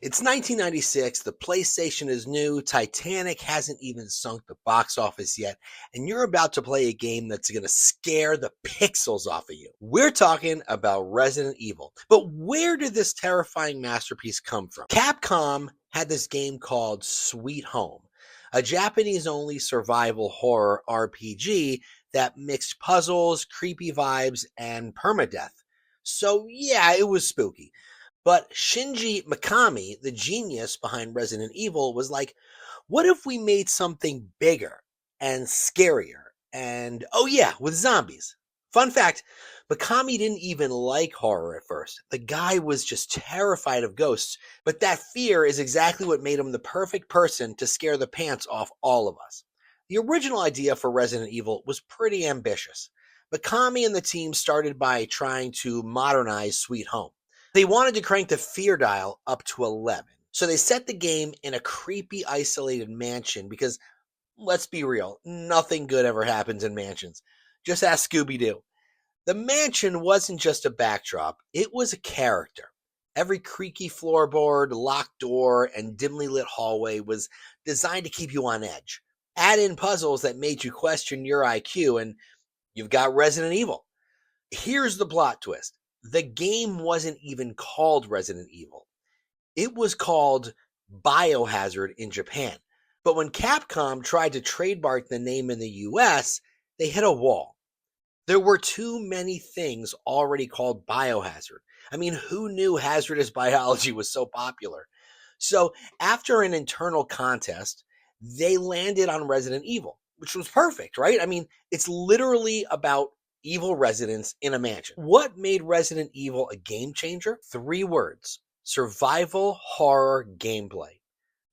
It's 1996, the PlayStation is new, Titanic hasn't even sunk the box office yet, and you're about to play a game that's going to scare the pixels off of you. We're talking about Resident Evil. But where did this terrifying masterpiece come from? Capcom had this game called Sweet Home, a Japanese-only survival horror RPG that mixed puzzles, creepy vibes, and permadeath. So yeah, it was spooky. But Shinji Mikami, the genius behind Resident Evil, was like, what if we made something bigger and scarier? And oh, yeah, with zombies. Fun fact, Mikami didn't even like horror at first. The guy was just terrified of ghosts, but that fear is exactly what made him the perfect person to scare the pants off all of us. The original idea for Resident Evil was pretty ambitious. Mikami and the team started by trying to modernize Sweet Home. They wanted to crank the fear dial up to 11. So they set the game in a creepy, isolated mansion because, let's be real, nothing good ever happens in mansions. Just ask Scooby-Doo. The mansion wasn't just a backdrop, it was a character. Every creaky floorboard, locked door, and dimly lit hallway was designed to keep you on edge. Add in puzzles that made you question your IQ, and you've got Resident Evil. Here's the plot twist. The game wasn't even called Resident Evil. It was called Biohazard in Japan. But when Capcom tried to trademark the name in the US, they hit a wall. There were too many things already called Biohazard. I mean, who knew hazardous biology was so popular? So after an internal contest, they landed on Resident Evil, which was perfect, right? I mean, it's literally about evil residents in a mansion. What made Resident Evil a game changer? 3 words: survival horror gameplay.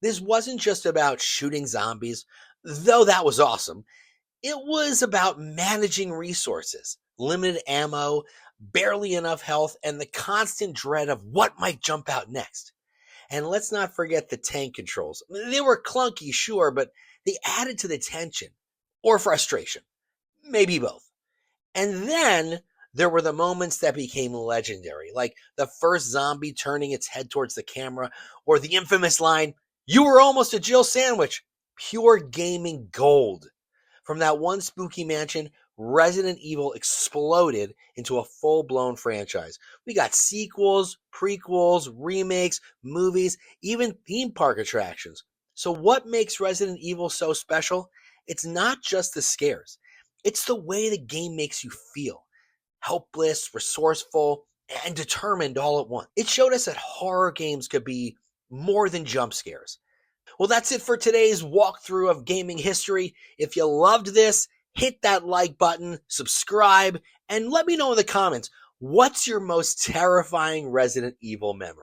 This wasn't just about shooting zombies, though that was awesome. It was about managing resources, limited ammo, barely enough health, and the constant dread of what might jump out next. And let's not forget the tank controls. They were clunky, sure, but they added to the tension or frustration. Maybe both. And then there were the moments that became legendary, like the first zombie turning its head towards the camera, or the infamous line, "You were almost a Jill sandwich." Pure gaming gold. From that one spooky mansion, Resident Evil exploded into a full-blown franchise. We got sequels, prequels, remakes, movies, even theme park attractions. So what makes Resident Evil so special? It's not just the scares. It's the way the game makes you feel. Helpless, resourceful, and determined all at once. It showed us that horror games could be more than jump scares. Well, that's it for today's walkthrough of gaming history. If you loved this, hit that like button, subscribe, and let me know in the comments, what's your most terrifying Resident Evil memory?